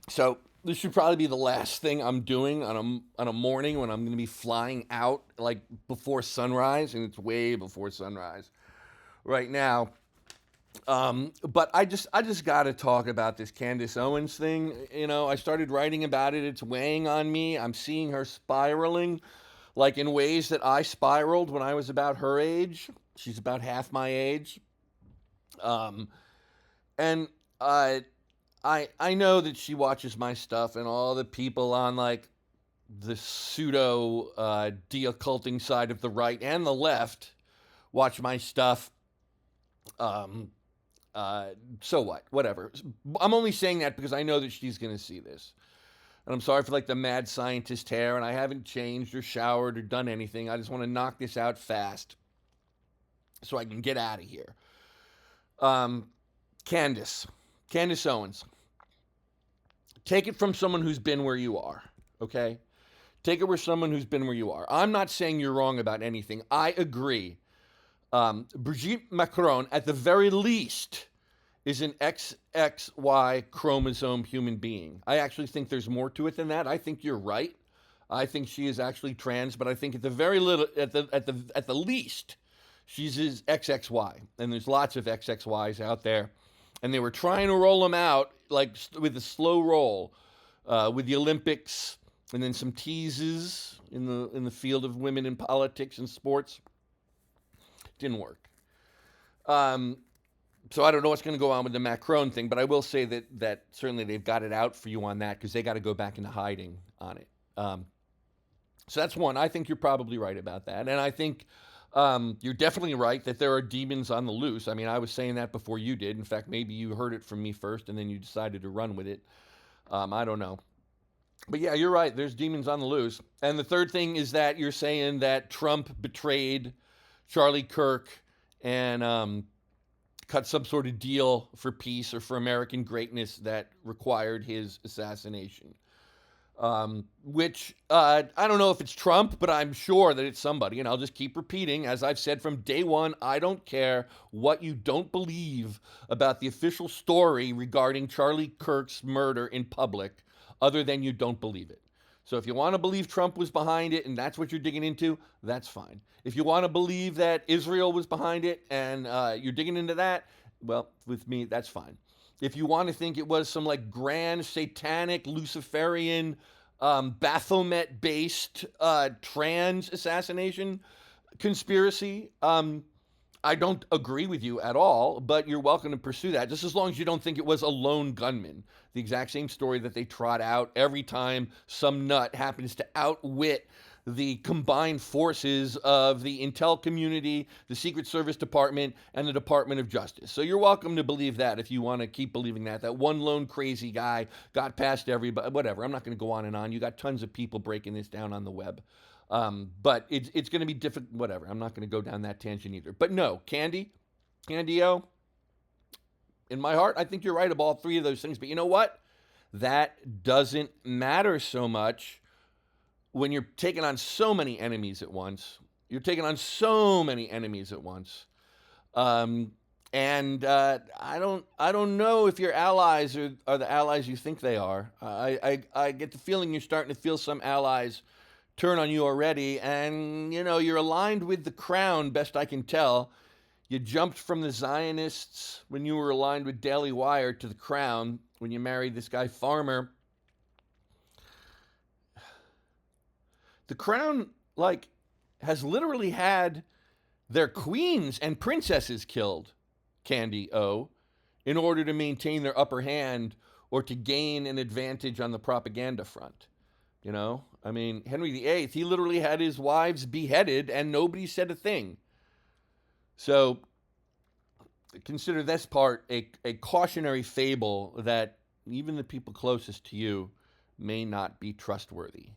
So this should probably be the last thing I'm doing on a morning when I'm going to be flying out like before sunrise, and it's way before sunrise right now. But I just got to talk about this Candace Owens thing. I started writing about it. It's weighing on me. I'm seeing her spiraling, like in ways that I spiraled when I was about her age. She's about half my age. Um, and I know that she watches my stuff, and all the people on like the pseudo de-occulting side of the right and the left watch my stuff. Um, uh, so what? Whatever. I'm only saying that because I know that she's going to see this. And I'm sorry for like the mad scientist hair, and I haven't changed or showered or done anything. I just want to knock this out fast so I can get out of here. Um, Candace, Candace Owens, take it from someone who's been where you are, okay? Take it with someone who's been where you are. I'm not saying you're wrong about anything. I agree. Brigitte Macron, at the very least, is an XXY chromosome human being. I actually think there's more to it than that. I think you're right. I think she is actually trans, but I think at the very little, at the least, she's XXY, and there's lots of XXYs out there, and they were trying to roll them out like with a slow roll, with the Olympics, and then some teases in the field of women in politics and sports. Didn't work. Um, so I don't know what's going to go on with the Macron thing, but I will say that certainly they've got it out for you on that because they got to go back into hiding on it. So that's one. I think you're probably right about that, and I think you're definitely right that there are demons on the loose. I mean, I was saying that before you did. In fact, maybe you heard it from me first, and then you decided to run with it. I don't know. But yeah, you're right. There's demons on the loose. And the third thing is that you're saying that Trump betrayed Charlie Kirk and cut some sort of deal for peace or for American greatness that required his assassination. Which I don't know if it's Trump, but I'm sure that it's somebody. And I'll just keep repeating, as I've said from day one, I don't care what you don't believe about the official story regarding Charlie Kirk's murder in public, other than you don't believe it. So if you want to believe Trump was behind it and that's what you're digging into, that's fine. If you want to believe that Israel was behind it and you're digging into that, well, with me, that's fine. If you want to think it was some like grand satanic Luciferian Baphomet based trans assassination conspiracy, I don't agree with you at all, but you're welcome to pursue that, just as long as you don't think it was a lone gunman. The exact same story that they trot out every time some nut happens to outwit the combined forces of the intel community, the Secret Service Department, and the Department of Justice. So you're welcome to believe that if you want to keep believing that one lone crazy guy got past everybody, whatever. I'm not going to go on and on. You got tons of people breaking this down on the web. But it's going to be different, whatever. I'm not going to go down that tangent either. But no, Candy-0, in my heart, I think you're right about all three of those things. But you know what? That doesn't matter so much when you're taking on so many enemies at once. You're taking on so many enemies at once. And I don't know if your allies are the allies you think they are. I get the feeling you're starting to feel some allies turn on you already, and you're aligned with the crown, best I can tell. You jumped from the Zionists when you were aligned with Daily Wire to the crown when you married this guy Farmer. The crown has literally had their queens and princesses killed, Candy-0, in order to maintain their upper hand or to gain an advantage on the propaganda front. I mean, Henry VIII, he literally had his wives beheaded and nobody said a thing. So consider this part a cautionary fable that even the people closest to you may not be trustworthy.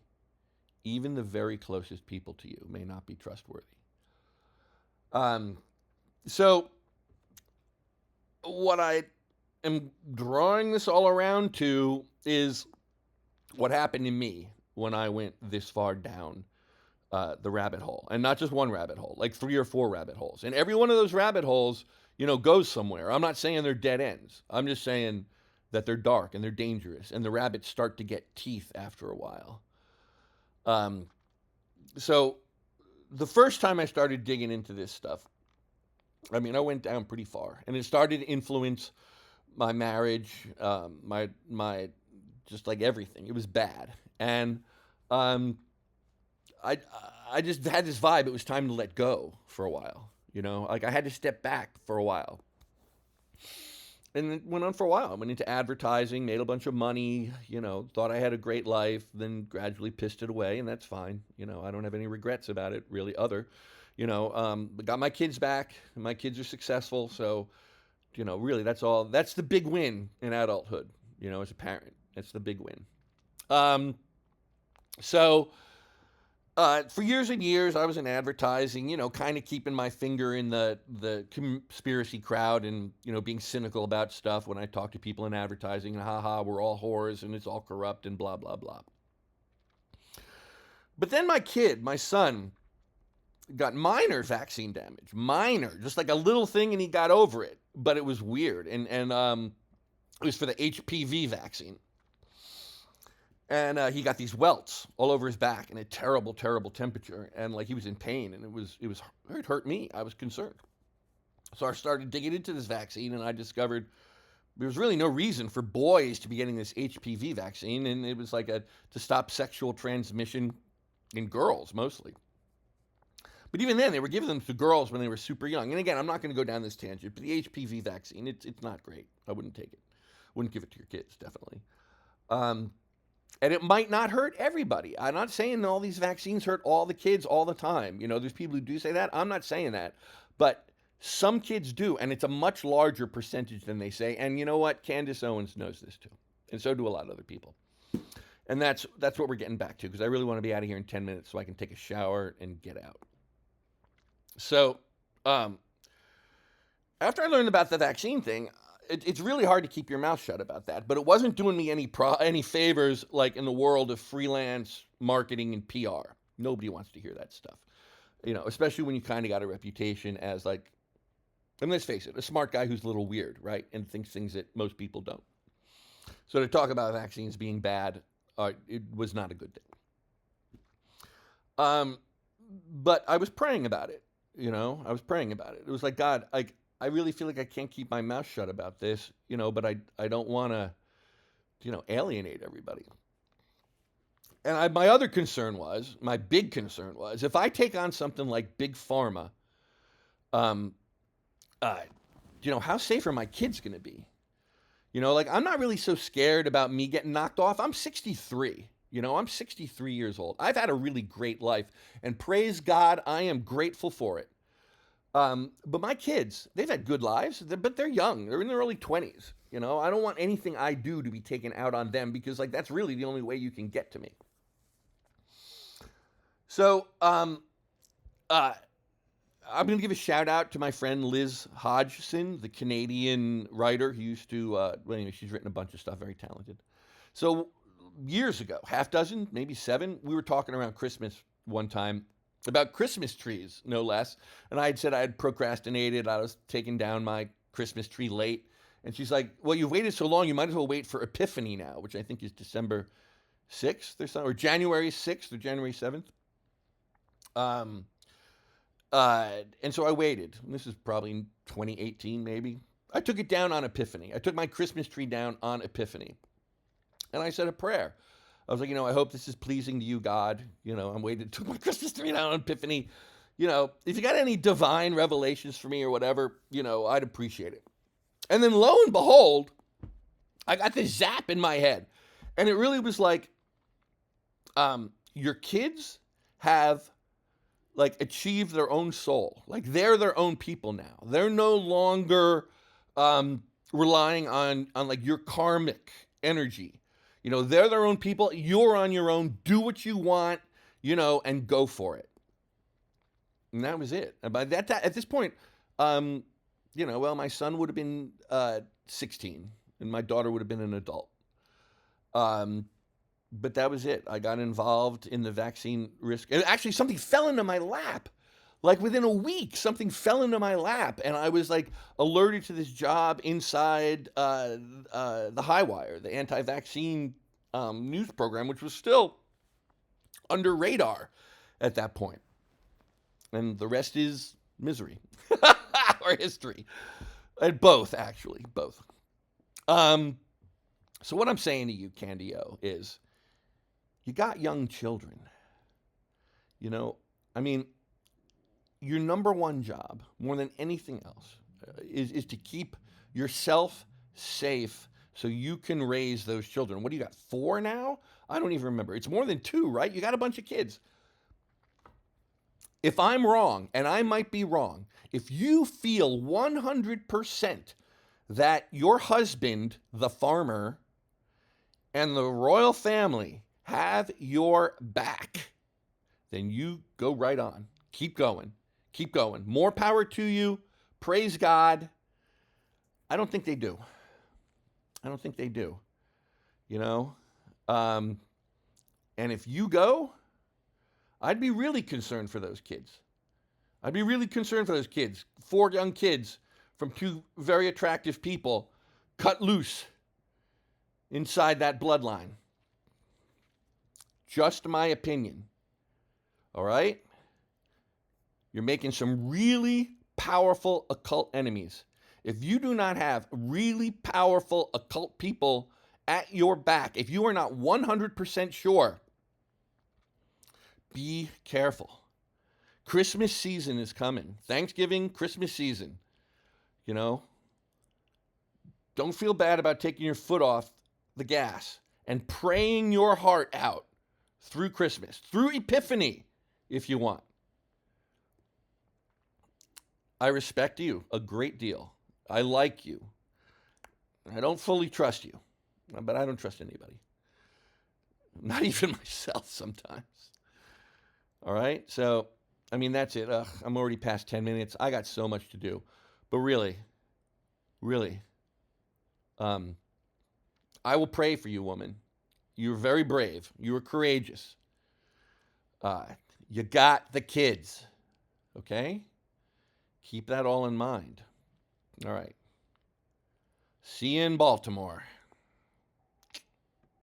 Even the very closest people to you may not be trustworthy. So what I am drawing this all around to is what happened to me when I went this far down the rabbit hole. And not just one rabbit hole, like 3 or 4 rabbit holes. And every one of those rabbit holes, goes somewhere. I'm not saying they're dead ends. I'm just saying that they're dark and they're dangerous, and the rabbits start to get teeth after a while. So the first time I started digging into this stuff, I mean, I went down pretty far, and it started to influence my marriage, my just like everything. It was bad, and um, I I just had this vibe. It was time to let go for a while. Like I had to step back for a while, and it went on for a while. I went into advertising, made a bunch of money. Thought I had a great life, then gradually pissed it away, and that's fine. I don't have any regrets about it really. Got my kids back. And my kids are successful, so really that's all. That's the big win in adulthood. As a parent, that's the big win. So for years and years, I was in advertising, kind of keeping my finger in the conspiracy crowd and, being cynical about stuff when I talk to people in advertising and haha, we're all whores and it's all corrupt and blah, blah, blah. But then my son, got minor vaccine damage, just like a little thing, and he got over it, but it was weird. And it was for the HPV vaccine. And he got these welts all over his back and a terrible, terrible temperature. And like he was in pain, and it hurt me. I was concerned. So I started digging into this vaccine, and I discovered there was really no reason for boys to be getting this HPV vaccine. And it was like to stop sexual transmission in girls mostly. But even then, they were giving them to girls when they were super young. And again, I'm not going to go down this tangent, but the HPV vaccine, it's not great. I wouldn't take it. Wouldn't give it to your kids, definitely. And it might not hurt everybody. I'm not saying all these vaccines hurt all the kids all the time. There's people who do say that. I'm not saying that. But some kids do, and it's a much larger percentage than they say. And you know what? Candace Owens knows this too. And so do a lot of other people. And that's what we're getting back to, because I really want to be out of here in 10 minutes so I can take a shower and get out. So after I learned about the vaccine thing, it's really hard to keep your mouth shut about that. But it wasn't doing me any favors, like in the world of freelance marketing and PR. Nobody wants to hear that stuff, especially when you kind of got a reputation as like, and let's face it, a smart guy who's a little weird, right? And thinks things that most people don't. So to talk about vaccines being bad, it was not a good thing. But I was praying about it. I was praying about it. It was like, God, I really feel like I can't keep my mouth shut about this, but I don't want to, alienate everybody. And my big concern was, if I take on something like Big Pharma, how safe are my kids going to be? I'm not really so scared about me getting knocked off. I'm 63. I'm 63 years old. I've had a really great life, and praise God, I am grateful for it. But my kids, they've had good lives, but they're young. They're in their early 20s. I don't want anything I do to be taken out on them, because that's really the only way you can get to me. So I'm going to give a shout out to my friend Liz Hodgson, the Canadian writer who used to, she's written a bunch of stuff, very talented. So years ago, half dozen, maybe 7, we were talking around Christmas one time about Christmas trees, no less. And I had said I had procrastinated. I was taking down my Christmas tree late. And she's like, well, you've waited so long, you might as well wait for Epiphany now, which I think is December 6th or something, or January 6th or January 7th. And so I waited. And this is probably 2018, maybe. I took it down on Epiphany. I took my Christmas tree down on Epiphany. And I said a prayer. I was like, I hope this is pleasing to you, God. I'm waiting to my Christmas tree down on Epiphany. If you got any divine revelations for me or whatever, I'd appreciate it. And then lo and behold, I got this zap in my head. And it really was like, your kids have achieved their own soul. They're their own people now. They're no longer relying on your karmic energy. They're their own people. You're on your own. Do what you want, and go for it. And that was it. And by that time, at this point, my son would have been 16, and my daughter would have been an adult. But that was it. I got involved in the vaccine risk. And actually, something fell into my lap. Like within a week, something fell into my lap, and I was like alerted to this job inside the High Wire, the anti-vaccine news program, which was still under radar at that point. And the rest is misery or history. And both, actually, both. So what I'm saying to you, Candy-0, is you got young children. You know, I mean, your number one job, more than anything else, is to keep yourself safe so you can raise those children. What do you got, 4 now? I don't even remember. It's more than 2, right? You got a bunch of kids. If I'm wrong, and I might be wrong, if you feel 100% that your husband, the farmer, and the royal family have your back, then you go right on. Keep going. Keep going. More power to you. Praise God. I don't think they do. I don't think they do. You know? And if you go, I'd be really concerned for those kids. I'd be really concerned for those kids. 4 young kids from 2 very attractive people cut loose inside that bloodline. Just my opinion. All right? You're making some really powerful occult enemies. If you do not have really powerful occult people at your back, if you are not 100% sure, be careful. Christmas season is coming. Thanksgiving, Christmas season. You know, don't feel bad about taking your foot off the gas and praying your heart out through Christmas, through Epiphany, if you want. I respect you a great deal. I like you. I don't fully trust you, but I don't trust anybody. Not even myself sometimes. All right? So, I mean, that's it. I'm already past 10 minutes. I got so much to do. But really, I will pray for you, woman. You're very brave. You are courageous. You got the kids. Okay? Keep that all in mind. All right. See you in Baltimore.